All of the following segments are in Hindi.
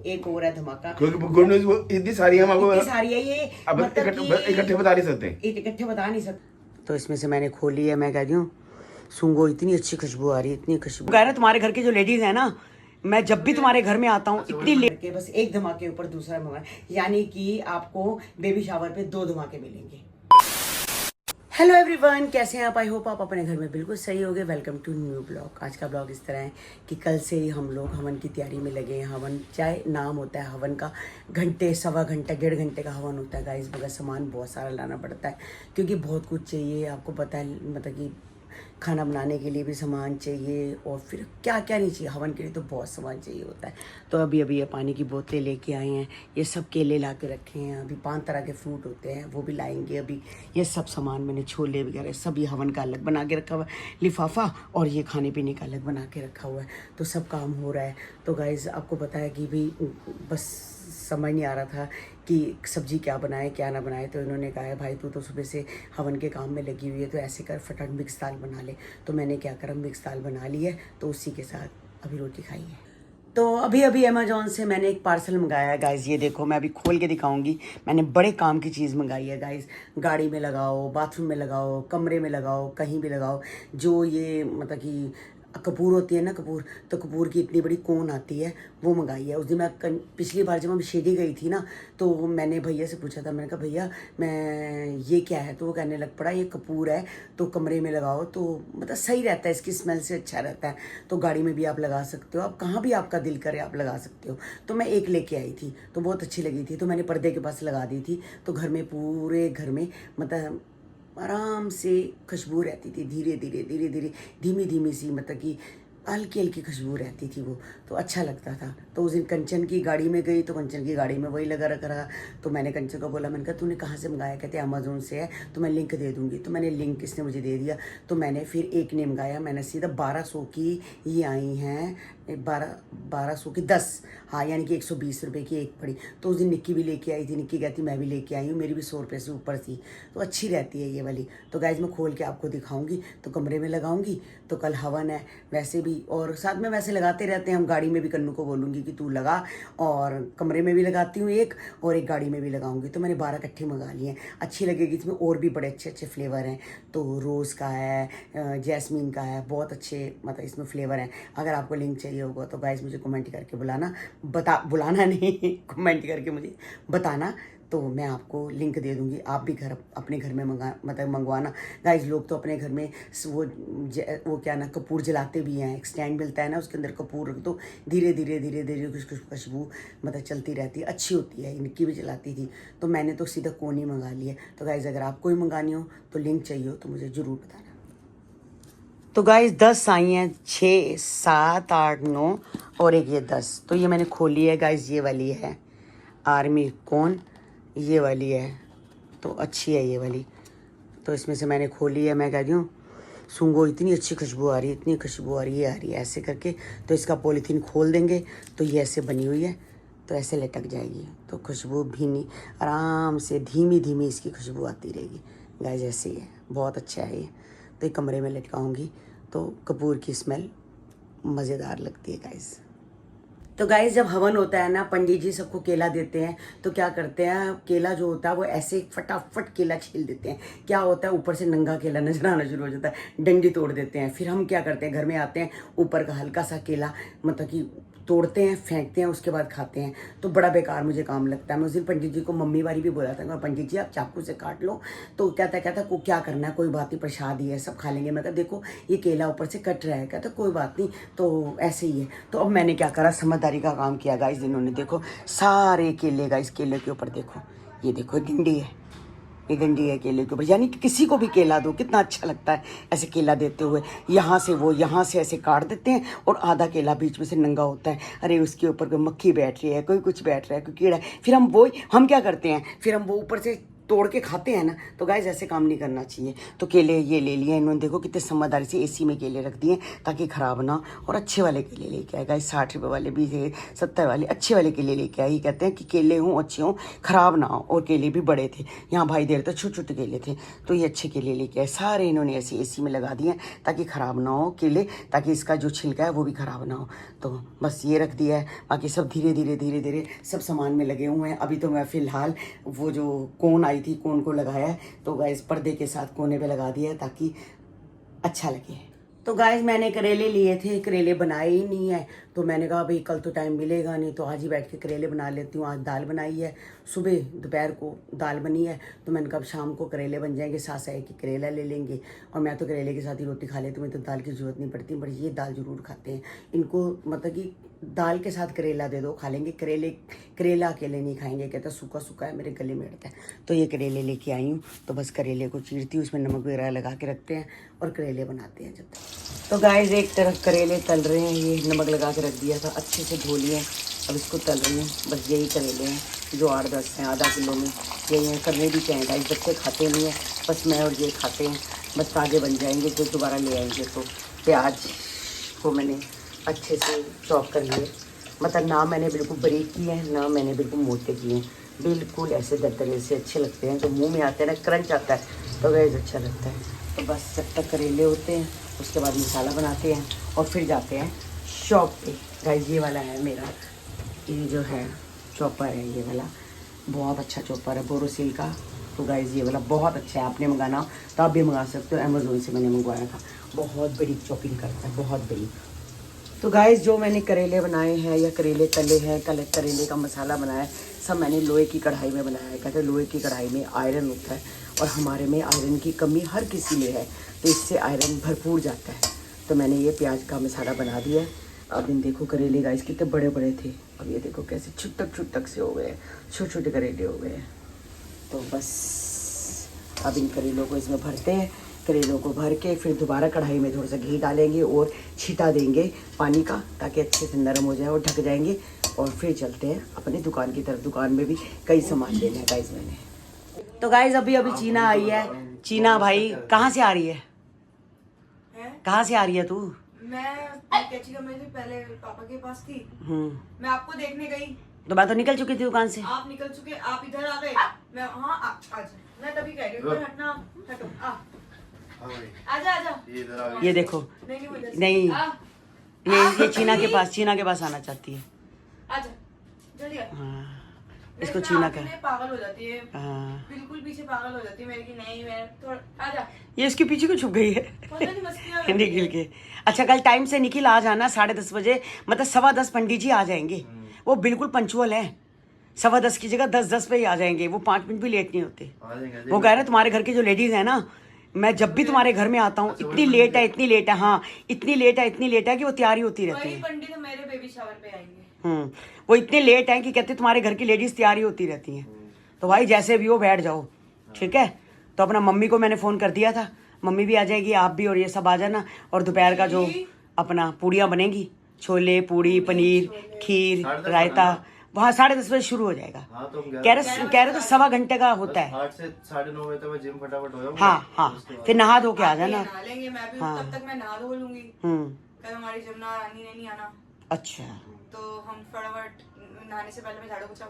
एक और है धमाका। गुड न्यूज वो इतनी सारी है, हम आपको इतनी सारी है ये, अब मतलब इकट्ठे बता नहीं सकते, इकट्ठे बता नहीं सकते। तो इसमें से मैंने खोली है, मैं कह रही हूँ सूंघो, इतनी अच्छी खुशबू आ रही है, इतनी खुशबू। कह रहे तुम्हारे घर की जो लेडीज है ना, मैं जब भी तुम्हारे घर में आता हूँ इतनी लेट के बस एक धमाके ऊपर दूसरा धमाका, यानी कि आपको बेबी शावर पे 2 धमाके मिलेंगे। हेलो एवरीवन, कैसे हैं आप? आई होप आप अपने घर में बिल्कुल सही होगे। Welcome to new blog. आज का ब्लॉग इस तरह है कि कल से ही हम लोग हवन की तैयारी में लगे हैं। हवन चाहे नाम होता है हवन का, घंटे सवा घंटा 1.5 घंटे का हवन होता है गाइस, मगर सामान बहुत सारा लाना पड़ता है क्योंकि बहुत कुछ चाहिए। आपको पता है, मतलब कि खाना बनाने के लिए भी सामान चाहिए और फिर क्या क्या नहीं चाहिए, हवन के लिए तो बहुत सामान चाहिए होता है। तो अभी ये पानी की बोतलें लेके आए हैं, ये सब केले ला के रखे हैं, अभी 5 तरह के फ्रूट होते हैं वो भी लाएंगे अभी। ये सब सामान मैंने, छोले वगैरह सब ये हवन का अलग बना के रखा हुआ है लिफाफा, और ये खाने पीने का अलग बना के रखा हुआ है। तो सब काम हो रहा है। तो गाइज आपको पता है कि भाई बस समझ नहीं आ रहा था कि सब्जी क्या बनाए क्या ना बनाए। तो इन्होंने कहा है भाई तू तो सुबह से हवन के काम में लगी हुई है, तो ऐसे कर फटाफट मिक्स दाल बना ले। तो मैंने क्या करा, मिक्स दाल बना ली है, तो उसी के साथ अभी रोटी खाई है। तो अभी अमेजोन से मैंने एक पार्सल मंगाया है गाइज, ये देखो, मैं अभी खोल के दिखाऊंगी। मैंने बड़े काम की चीज़ मंगाई है गाइज। गाड़ी में लगाओ, बाथरूम में लगाओ, कमरे में लगाओ, कहीं भी लगाओ। जो ये मतलब कि कपूर होती है ना, कपूर, तो कपूर की इतनी बड़ी कोन आती है, वो मंगाई है। उस दिन मैं पिछली बार जब मैं शिरडी गई थी ना, तो मैंने भैया से पूछा था, मैंने कहा भैया मैं ये क्या है, तो वो कहने लग पड़ा ये कपूर है, तो कमरे में लगाओ तो मतलब सही रहता है, इसकी स्मेल से अच्छा रहता है। तो गाड़ी में भी आप लगा सकते हो, आप कहाँ भी आपका दिल करे आप लगा सकते हो। तो मैं एक लेके आई थी, तो बहुत अच्छी लगी थी, तो मैंने पर्दे के पास लगा दी थी। तो घर में, पूरे घर में मतलब आराम से खुशबू रहती थी, धीरे धीरे धीरे धीरे, धीमी धीमी सी, मतलब कि हल्की हल्की खुशबू रहती थी वो, तो अच्छा लगता था। तो उस दिन कंचन की गाड़ी में गई, तो कंचन की गाड़ी में वही लगा रखा रहा। तो मैंने कंचन को बोला, मैंने कहा तूने कहाँ से मंगाया? कहते अमेजोन से है, तो मैं लिंक दे दूँगी। तो मैंने लिंक इसने मुझे दे दिया, तो मैंने फिर एक ने मंगाया, मैंने सीधा 1200 की ये आई हैं, 1200 की 10, हाँ, यानी कि 120 रुपये की एक पड़ी। तो उस दिन निक्की भी लेके आई थी, निक्की कहती मैं भी लेके आई हूँ, मेरी भी 100 रुपये से ऊपर थी, तो अच्छी रहती है ये वाली। तो गाइज मैं खोल के आपको दिखाऊंगी, तो कमरे में लगाऊंगी। तो कल हवन है वैसे भी, और साथ में वैसे लगाते रहते हैं हम। गाड़ी में भी कन्नू को बोलूँगी कि तू लगा, और कमरे में भी लगाती हूँ एक, और एक गाड़ी में भी लगाऊंगी। तो मैंने 12 इकट्ठी मंगा लिए हैं, अच्छी लगेगी। इसमें और भी बड़े अच्छे अच्छे फ्लेवर हैं, तो रोज़ का है, जैस्मीन का है, बहुत अच्छे मतलब इसमें फ्लेवर हैं। अगर आपको लिंक चाहिए होगा तो गाइस मुझे कमेंट करके बुलाना नहीं कमेंट करके मुझे बताना, तो मैं आपको लिंक दे दूंगी। आप भी अपने घर में मंगवाना गाइस। लोग तो अपने घर में वो क्या ना, कपूर जलाते भी हैं, एक स्टैंड मिलता है ना, उसके अंदर कपूर रख दो, धीरे धीरे धीरे धीरे खुशबू मतलब चलती रहती है, अच्छी होती है। निक्की भी जलाती थी, तो मैंने तो सीधा कोनी मंगा लिया। तो गाइस अगर आपको ही मंगानी हो तो लिंक चाहिए हो तो मुझे ज़रूर बताना। तो गाइस 10 आई हैं, 6 7 8 9 और एक ये 10। तो ये मैंने खोली है गाइस, ये वाली है आर्मी कौन, ये वाली है, तो अच्छी है ये वाली। तो इसमें से मैंने खोली है, मैं कह रही हूँ सूंघो, इतनी अच्छी खुशबू आ रही है, इतनी खुशबू आ रही है ऐसे करके। तो इसका पॉलीथीन खोल देंगे, तो ये ऐसे बनी हुई है, तो ऐसे लटक जाएगी, तो खुशबू भी आराम से धीमी धीमी इसकी खुशबू आती रहेगी गाइस। ऐसे ही है, बहुत अच्छा है ये। तो एक कमरे में लटकाऊंगी, तो कपूर की स्मेल मज़ेदार लगती है गाइस। तो गाइस जब हवन होता है ना, पंडित जी सबको केला देते हैं, तो क्या करते हैं, केला जो होता है वो ऐसे फटाफट केला छील देते हैं। क्या होता है, ऊपर से नंगा केला नजर आना शुरू हो जाता है, डंडी तोड़ देते हैं। फिर हम क्या करते हैं, घर में आते हैं, ऊपर का हल्का सा केला मतलब कि तोड़ते हैं, फेंकते हैं, उसके बाद खाते हैं। तो बड़ा बेकार मुझे काम लगता है। मैं उस दिन पंडित जी को मम्मी वाली भी बोला था, पंडित जी आप चाकू से काट लो। तो कहता को क्या करना है, कोई बात नहीं, प्रसाद ही है, सब खा लेंगे। मैं कहा देखो ये केला ऊपर से कट रहा है, कहता कोई बात नहीं, तो ऐसे ही है। तो अब मैंने क्या करा, समझदारी का काम किया गाइस। इन्होंने देखो सारे केले, गाइस केले के ऊपर देखो, ये देखो डंडी है, ये डंडी है केले के ऊपर, यानी कि किसी को भी केला दो, कितना अच्छा लगता है ऐसे केला देते हुए। यहाँ से वो यहाँ से ऐसे काट देते हैं, और आधा केला बीच में से नंगा होता है। अरे उसके ऊपर कोई मक्खी बैठ रही है, कोई कुछ बैठ रहा है, कोई कीड़ा है। फिर हम क्या करते हैं, फिर हम वो ऊपर से तोड़ के खाते हैं ना, तो गाइस ऐसे काम नहीं करना चाहिए। तो केले ये ले लिए इन्होंने, देखो कितने समझदारी से एसी में केले रख दिए ताकि ख़राब ना। और अच्छे वाले केले लेके आए गाइस, 60 रुपये वाले भी थे, 70 वाले अच्छे वाले केले लेके आए। ये कहते हैं कि केले हों अच्छे हों, ख़राब ना हो। और केले भी बड़े थे, यहाँ भाई दे रहे थे छोटे छोटे केले थे, तो ये अच्छे केले लेके आए। सारे इन्होंने ऐसे एसी में लगा दिए ताकि ख़राब ना हो केले, ताकि इसका जो छिलका है वो भी ख़राब ना हो। तो बस ये रख दिया है, बाकी सब धीरे धीरे सब सामान में लगे हुए हैं। अभी तो मैं फ़िलहाल वो जो कोन आई थी, कोन को लगाया है, तो गाइस पर्दे के साथ कोने पे लगा दिया है ताकि अच्छा लगे। तो गाइस मैंने करेले लिए थे, करेले बनाए ही नहीं है, तो मैंने कहा भाई कल तो टाइम मिलेगा नहीं, तो आज ही बैठ के करेले बना लेती हूँ। आज दाल बनाई है, सुबह दोपहर को दाल बनी है, तो मैंने कहा शाम को करेले बन जाएंगे। सास है कि करेला ले लेंगे, और मैं तो करेले के साथ ही रोटी खा लेती हूँ, मुझे तो दाल की ज़रूरत नहीं पड़ती। बट ये दाल ज़रूर खाते हैं, इनको मतलब कि दाल के साथ करेला दे दो खा लेंगे, करेला अकेले नहीं खाएंगे, कहता सूखा सूखा है मेरे गले में अड़ता है। तो ये करेले लेके आई हूँ, तो बस करेले को चीरती हूँ, उसमें नमक वगैरह लगा के रखते हैं और करेले बनाते हैं जब तक। तो गाइस एक तरफ करेले तल रहे हैं, ये नमक लगा के रख दिया था, अच्छे से धो लिए, अब इसको तल रही हूँ। बस यही करेले हैं जो 8-10 हैं, आधा किलो में यही हैं। करने भी क्या है गाइस, बच्चे खाते नहीं हैं, बस मैं और ये खाते हैं। बस ताज़े बन जाएंगे, जो दोबारा ले आएंगे। तो प्याज को मैंने अच्छे से चॉप कर लिए, मतलब ना मैंने बिल्कुल बारीक किए हैं, ना मैंने बिल्कुल मोटे किए हैं, बिल्कुल ऐसे दरदरे से अच्छे लगते हैं। जो मुंह में आते हैं ना, क्रंच आता है, तो गाइस अच्छा लगता है। तो बस जब तक करेले होते हैं उसके बाद मसाला बनाते हैं और फिर जाते हैं शॉप पे। गाइस ये वाला है मेरा, ये जो है चॉपर है, ये वाला बहुत अच्छा चॉपर है बोरोसिल का। तो गाइस ये वाला बहुत अच्छा है, आपने मंगाना हो तो आप भी मंगा सकते हो, अमेज़ोन से मैंने मंगवाया था। बहुत बड़ी चॉपिंग करता है, बहुत बड़ी। तो गाइस जो मैंने करेले बनाए हैं या करेले तले हैं, करेले का मसाला बनाया है, सब मैंने लोहे की कढ़ाई में बनाया है। कहते हैं लोहे की कढ़ाई में आयरन होता है, और हमारे में आयरन की कमी हर किसी में है, तो इससे आयरन भरपूर जाता है। तो मैंने ये प्याज का मसाला बना दिया है। अब इन देखो करेले गाइस कितने बड़े बड़े थे, अब ये देखो कैसे छुटक से हो गए, छोटे छोटे करेले हो गए। तो बस अब इन करेलों को इसमें भरते हैं। करेलों को भर के फिर दोबारा कढ़ाई में थोड़ा सा घी डालेंगे और छींटा देंगे पानी का, ताकि अच्छे से नरम हो जाए और ढक जाएंगे। और फिर चलते हैं अपनी दुकान की तरफ। दुकान में भी कई सामान लेने हैं गाइस मैंने। तो गाइस अभी चीना आई है। चीना भाई कहाँ से आ रही है? कहाँ से आ रही है तू? मैं पहले पापा के पास थी, मैं आपको देखने गई, तो मैं तो निकल चुकी थी दुकान से। आप निकल चुके, आप इधर आ गए। मैं आज मैं तभी कह रही हूँ हटना, हटो आजा आजा। ये देखो नहीं, ये चीना के पास आना चाहती है। आजा जल्दी आ। हाँ, इसको चीना का पागल हो जाती है, हाँ, बिल्कुल पीछे पागल हो जाती है मेरे की। नहीं मैं थोड़ा आजा। ये इसके पीछे क्यों छुप गई है? पता नहीं मस्तियाँ करती है। निखिल के। अच्छा कल टाइम से निखिल आ जाना 10:30 बजे, मतलब 10:15 पंडित जी आ जाएंगे, वो बिल्कुल पंचुअल है। 10:15 की जगह 10:10 पे ही आ जाएंगे, वो 5 मिनट भी लेट नहीं होते। वो कह रहे तुम्हारे घर की जो लेडीज है ना, मैं जब भी तुम्हारे घर में आता हूँ इतनी लेट है, हाँ इतनी लेट है कि वो तैयारी होती रहती है। पंडित मेरे बेबी शावर पे आएंगे। वो इतने लेट है कि कहते तुम्हारे घर की लेडीज तैयारी होती रहती हैं। तो भाई जैसे भी हो बैठ जाओ, ठीक है। तो अपना मम्मी को मैंने फ़ोन कर दिया था, मम्मी भी आ जाएगी, आप भी, और ये सब आ जाना। और दोपहर का जो अपना पूड़ियाँ बनेंगी, छोले पूड़ी पनीर खीर रायता, वहाँ 10:30 बजे शुरू हो जाएगा। हाँ, तो कह रहे तो 1.25 घंटे का होता है। 8 से 9:30 बजे तक मैं जिम फटाफट हो जाऊंगा। हाँ फिर नहा धो के आ जाना। नहा लेंगे, मैं भी तब तक मैं नहा धो लूंगी। कल हमारी जमुना रानी ने नहीं आना। अच्छा, तो हम फटाफट नहाने से पहले मैं झाड़ू पोछा,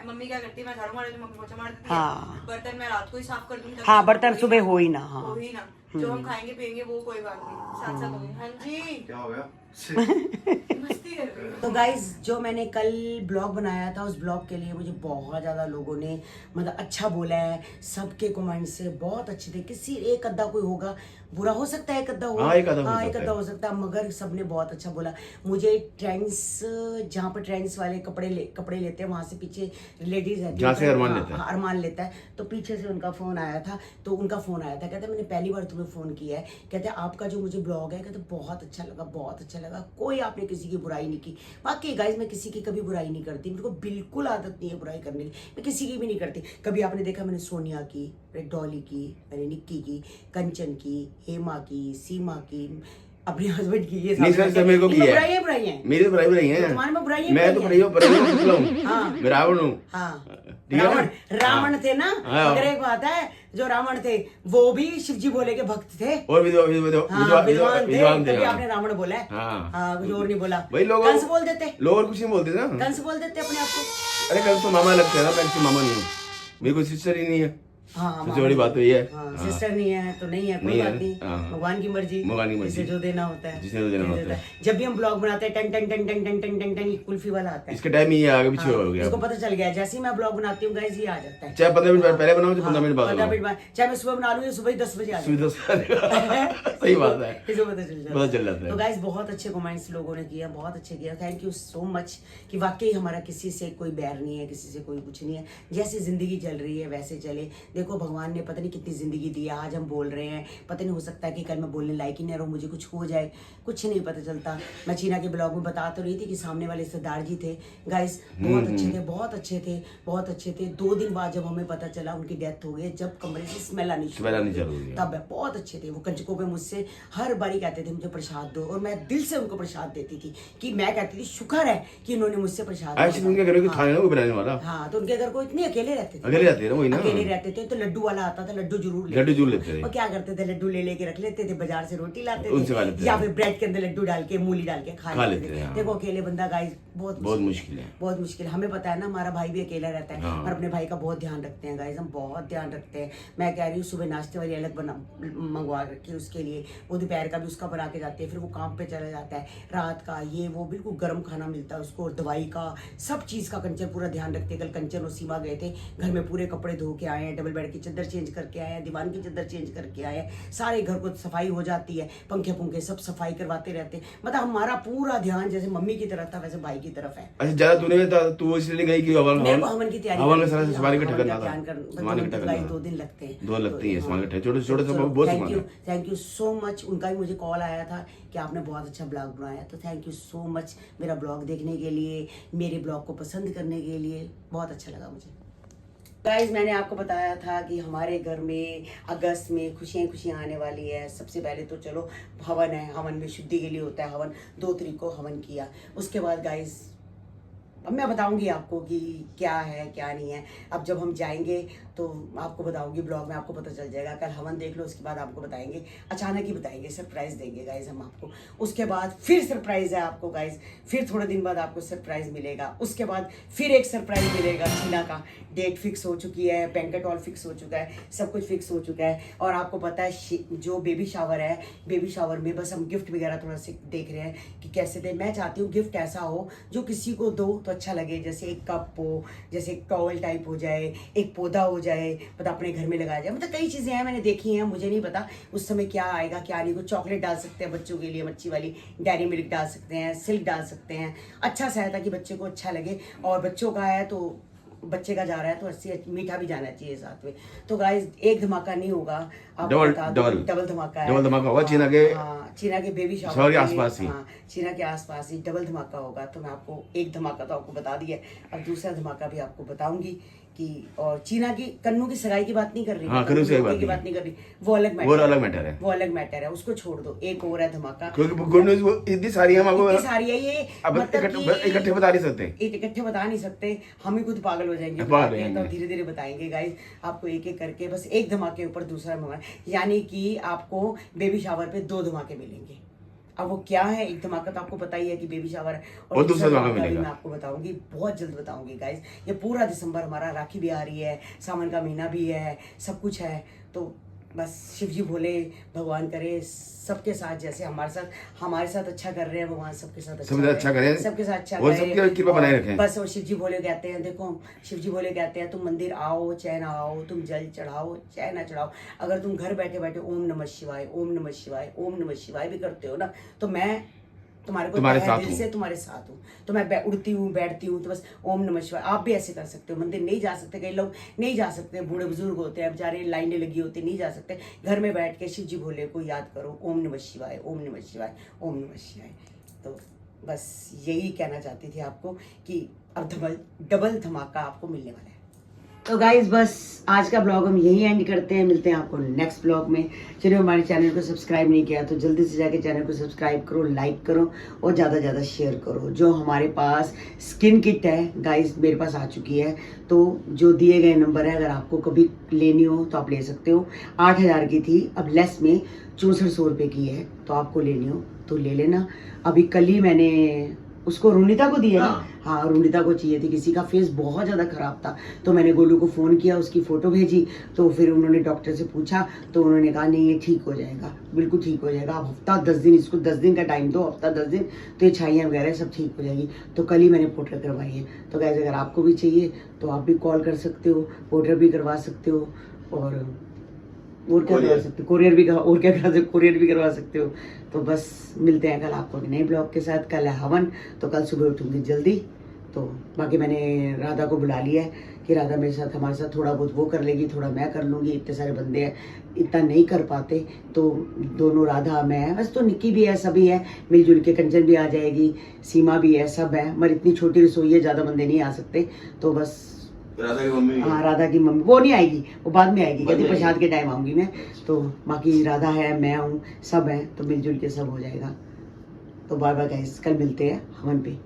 मम्मी क्या करती है, मैं झाड़ू मार देती हूँ, मम्मी पोछा मार देती है। हाँ। बर्तन मैं रात को ही साफ कर दूंगी। हाँ बर्तन सुबह हो ही ना। हाँ हो ही ना, जो हम खाएंगे पियेंगे वो कोई बात नहीं, साथ साथ होगी। हाँ जी क्या हो गया? मस्ती कर रही हूँ। तो गाइज जो मैंने कल ब्लॉग बनाया था, उस ब्लॉग के लिए मुझे बहुत ज़्यादा लोगों ने मतलब अच्छा बोला है। सबके कमेंट से बहुत अच्छे थे। किसी एक अद्धा कोई होगा, बुरा हो सकता है, एक अद्धा हो, एक अद्धा हो सकता है, मगर सबने बहुत अच्छा बोला। मुझे ट्रेंड्स, जहाँ पर ट्रेंड्स वाले कपड़े लेते हैं, वहाँ से पीछे लेडीज है जहाँ से अरमान लेता है, तो पीछे से उनका फ़ोन आया था। कहते मैंने पहली बार तुम्हें फ़ोन किया है, कहते आपका जो मुझे ब्लॉग है, कहते बहुत अच्छा लगा। कोई आपने किसी की बुराई नहीं की। बाकी गाइज मैं किसी की कभी बुराई नहीं करती, मेरे को बिल्कुल आदत नहीं है बुराई करने की, मैं किसी की भी नहीं करती। कभी आपने देखा मैंने सोनिया की, डॉली की, मैंने निक्की की, कंचन की, हेमा की, सीमा की, अपने हस्बैंड की, ये मेरे को बुराई है। मेरी बुराई है, तुम्हारे में बुराई है। मैं तो बुराई हूँ, मैं रावण हूँ। हाँ ठीक है ना? रावण थे ना, हाँ। मगर एक बात है, जो रावण थे वो भी शिव जी भोले के भक्त थे और विद्वान थे, विद्वान थे, तभी हाँ। आपने रावण बोला है। हाँ। हाँ, कुछ और नहीं बोला। भाई लोग कंस बोल देते, लोग और कुछ नहीं बोलते ना। कंस बोल देते अपने आप को। अरे कल तो मामा लगता है ना, मैं किसी मामा नहीं हूँ, मेरी कोई सिस्टर ही नहीं है। हाँ, सबसे बड़ी बात तो ये है। हाँ, सिस्टर नहीं है तो नहीं है, कोई नहीं है, बात नहीं, हाँ। भगवान की मर्जी, भगवान की मर्जी। जिसे जो देना होता है, जिसने जो देना होता है। जब भी हम ब्लॉग बनाते हैं टन टन टन टन टन टन टन टन ये कुल्फी वाला आता है। इसके टाइम ही ये आगे पीछे हो गया। इसको पता चल गया, जैसे ही मैं ब्लॉग बनाती हूँ गाइस ये आ जाता है। चाहे 15 मिनट पहले बनाओ, चाहे 15 मिनट बाद 15 बनाओ। मिनट बाद, चाहे मैं सुबह बना लूँ या सुबह ही 10 बजे आ जाए। सही बात है, इसको पता चल जाता पता चल जाता है। तो गाइस बहुत अच्छे कमेंट्स लोगों ने किया, बहुत अच्छे किया, थैंक यू सो मच कि वाकई हमारा किसी से कोई बैर नहीं है, किसी से कोई कुछ नहीं है, जैसी जिंदगी चल रही है वैसे चले। देखो भगवान ने पता नहीं कितनी जिंदगी दी है, आज हम बोल रहे हैं, पता नहीं हो सकता है कि कल मैं बोलने लायक ही नहीं रहूं, मुझे कुछ हो जाए, कुछ नहीं पता चलता। मैं चीना के ब्लॉग में बता तो रही थी कि सामने वाले सरदार जी थे गाइस, बहुत अच्छे थे, बहुत अच्छे थे, बहुत अच्छे थे। 2 दिन बाद जब हमें पता चला उनकी डेथ हो गई, जब कमरे से स्मेल आनी शुरू हुई, तब बहुत अच्छे थे वो। कंजकों पे मुझसे हर बारी कहते थे मुझे प्रसाद दो, और मैं दिल से उनको प्रसाद देती थी कि मैं कहती थी शुक्र है कि इन्होंने मुझसे प्रसाद दिया। उनके घर में खाने ना कोई बनाने वाला। हाँ, तो उनके घर को इतने अकेले रहते थे, अकेले रहते थे ना, वही ना, अकेले रहते थे, तो लड्डू वाला आता था, लड्डू जरूर लड्डू जरूर लेते थे। और क्या करते थे, लड्डू ले लेके रख लेते थे, बाजार से रोटी लाते उनसे खा थे लेते या थे। फिर ब्रेड के अंदर लड्डू डाल के मूली डाल के खा लेते थे। हाँ। देखो अकेले बंदा गाइस बहुत मुश्किल है, बहुत मुश्किल। हमें पता है ना, हमारा भाई भी अकेला रहता है, हाँ। पर अपने भाई का बहुत ध्यान रखते हैं गाइस, हम बहुत ध्यान रखते हैं। मैं कह रही हूँ सुबह नाश्ते वाली अलग बना मंगवा रखी है उसके लिए, वो दोपहर का भी उसका बना के जाती है, फिर वो काम पे चला जाता है, रात का ये वो बिल्कुल गर्म खाना मिलता है उसको, और दवाई का सब चीज़ का कंचन पूरा ध्यान रखते हैं। कल कंचन और सीमा गए थे, घर में पूरे कपड़े धो के आए हैं, डबल बेड की चादर चेंज करके आए हैं, दीवान की चादर चेंज करके आए हैं, सारे घर को सफाई हो जाती है, पंखे पुंखे सब सफाई करवाते रहते हैं। मतलब हमारा पूरा ध्यान जैसे मम्मी की तरफ था वैसे भाई की तरफ है। अच्छा ज्यादा तू इसलिए गई कि मेरे को हवन की तैयारी, हवन में सारा सामान इकट्ठा करना था, सामान इकट्ठा करना 2 दिन लगते हैं, 2 लगती है सामान इकट्ठा, छोटे छोटे सब बहुत सामान है। Thank you so much. उनका भी मुझे कॉल आया था कि आपने बहुत अच्छा ब्लॉग बनाया, तो थैंक यू सो मच मेरा ब्लॉग देखने के लिए, मेरे ब्लॉग को पसंद करने के लिए, बहुत अच्छा लगा मुझे। गाइस मैंने आपको बताया था कि हमारे घर में अगस्त में खुशियाँ खुशियाँ आने वाली है। सबसे पहले तो चलो हवन है, हवन में शुद्धि के लिए होता है हवन, 2 तारीख को हवन किया। उसके बाद गाइस अब मैं बताऊंगी आपको कि क्या है क्या नहीं है। अब जब हम जाएंगे तो आपको बताऊंगी, ब्लॉग में आपको पता चल जाएगा। कल हवन देख लो, उसके बाद आपको बताएंगे, अचानक ही बताएंगे, सरप्राइज देंगे गाइज हम आपको। उसके बाद फिर सरप्राइज है आपको गाइज, फिर थोड़े दिन बाद आपको सरप्राइज मिलेगा। उसके बाद फिर एक सरप्राइज मिलेगा, चीना का डेट फिक्स हो चुकी है, बैंकेट हॉल फिक्स हो चुका है, सब कुछ फिक्स हो चुका है। और आपको पता है जो बेबी शावर है, बेबी शावर में बस हम गिफ्ट वगैरह थोड़ा सा देख रहे हैं कि कैसे दे। मैं चाहती हूँ गिफ्ट ऐसा हो जो किसी को दो तो अच्छा लगे, जैसे एक कप हो, जैसे एक टॉवल टाइप हो जाए, एक पौधा हो जाए, मतलब अपने घर में लगाया जाए। मतलब कई चीज़ें हैं मैंने देखी हैं, मुझे नहीं पता उस समय क्या आएगा क्या नहीं। कुछ चॉकलेट डाल सकते हैं बच्चों के लिए, मच्छी वाली डेयरी मिल्क डाल सकते हैं, सिल्क डाल सकते हैं, अच्छा सा है ताकि बच्चे को अच्छा लगे। और बच्चों का है तो बच्चे का जा रहा है तो अस्सी मीठा भी जाना चाहिए साथ में। तो गाइस एक धमाका नहीं होगा, डबल धमाका है, डबल धमाका होगा चीना के, चीना के बेबी शावर के आसपास ही, चीना के आसपास ही डबल धमाका होगा। तो मैं आपको एक धमाका तो आपको बता दिया, अब दूसरा धमाका भी आपको बताऊंगी कि। और चीना की कन्नू की सगाई की बात नहीं कर रही, हाँ, कन्नू की बात नहीं कर रही, वो अलग मैटर है, उसको छोड़ दो। एक और है धमाका, गुड न्यूज़ इतनी सारी है, इतनी सारी है ये, इकट्ठे बता नहीं सकते, इकट्ठे बता नहीं सकते, हम ही खुद पागल हो जाएंगे। तो धीरे धीरे बताएंगे गाइस आपको एक एक करके, बस एक धमाके ऊपर दूसरा धमाका, यानी कि आपको बेबी शावर पे 2 धमाके मिलेंगे। अब वो क्या है, एक धमाका तो आपको पता ही है कि बेबी शावर, और दूसरा धमाका मिलेगा मैं आपको बताऊंगी, बहुत जल्द बताऊंगी गाइस। ये पूरा दिसंबर हमारा, राखी भी आ रही है, सावन का महीना भी है, सब कुछ है। तो बस शिव जी भोले भगवान करे सबके साथ, जैसे हमारे साथ अच्छा कर रहे हैं भगवान, सबके साथ अच्छा करें, सबके साथ अच्छा और सबकी कृपा बनाए रखें बस। और शिव जी भोले कहते हैं, देखो शिव जी भोले कहते हैं, तुम मंदिर आओ चाहे ना आओ, तुम जल चढ़ाओ चाहे ना चढ़ाओ, अगर तुम घर बैठे बैठे ओम नमः शिवाय ओम नमः शिवाय ओम नमः शिवाय भी करते हो ना, तो मैं तुम्हारे साथ दिल से तुम्हारे साथ हूँ। तो मैं उड़ती हूँ बैठती हूँ तो बस ओम नमः शिवाय। आप भी ऐसे कर सकते हो, मंदिर नहीं जा सकते, कई लोग नहीं जा सकते, बूढ़े बुजुर्ग होते हैं बेचारे, लाइनें लगी होती, नहीं जा सकते, घर में बैठ के शिव जी भोले को याद करो, ओम नमः शिवाय ओम नमः शिवाय ओम नमः शिवाय। तो बस यही कहना चाहती थी आपको कि अब डबल धमाका आपको मिलने वाला है। तो गाइज बस आज का ब्लॉग हम यही एंड करते हैं, मिलते हैं आपको नेक्स्ट ब्लॉग में। चलिए हमारे चैनल को सब्सक्राइब नहीं किया तो जल्दी से जाके चैनल को सब्सक्राइब करो, लाइक करो और ज़्यादा से ज़्यादा शेयर करो। जो हमारे पास स्किन किट है गाइज मेरे पास आ चुकी है, तो जो दिए गए नंबर है अगर आपको कभी लेनी हो तो आप ले सकते हो। 8,000 की थी, अब लेस में 6400 रुपये की है, तो आपको लेनी हो तो ले लेना। अभी कल ही मैंने उसको रुनिता को दिया ना, हाँ रुनिता को चाहिए थी, किसी का फेस बहुत ज़्यादा ख़राब था, तो मैंने गोलू को फ़ोन किया, उसकी फ़ोटो भेजी, तो फिर उन्होंने डॉक्टर से पूछा तो उन्होंने कहा नहीं ये ठीक हो जाएगा, बिल्कुल ठीक हो जाएगा। आप हफ्ता 10 दिन, इसको 10 दिन का टाइम दो, हफ्ता 10 दिन तो ये छाइयाँ वगैरह सब ठीक हो जाएगी। तो कल ही मैंने पोटर करवाई है। तो गाइस अगर आपको भी चाहिए तो आप भी कॉल कर सकते हो, पोटर भी करवा सकते हो और क्या करवा सकते हो, कोरियर भी करवा सकते हो। तो बस मिलते हैं कल आपको नए ब्लॉग के साथ। कल है हवन, तो कल सुबह उठूंगी जल्दी। तो बाकी मैंने राधा को बुला लिया है कि राधा मेरे साथ, हमारे साथ थोड़ा बहुत वो कर लेगी, थोड़ा मैं कर लूँगी। इतने सारे बंदे हैं, इतना नहीं कर पाते, तो दोनों राधा मैं है बस, तो निक्की भी है, सभी है मिलजुल के। कंचन भी आ जाएगी, सीमा भी है, सब है, मगर इतनी छोटी रसोई है, ज़्यादा बंदे नहीं आ सकते। तो बस राधा की मम्मी, हाँ राधा की मम्मी वो नहीं आएगी, वो बाद में आएगी, कहती प्रसाद के टाइम आऊँगी मैं। तो बाकी राधा है, मैं हूँ, सब हैं, तो मिलजुल के सब हो जाएगा। तो बाय बाय गाइस, कल मिलते हैं हवन पे।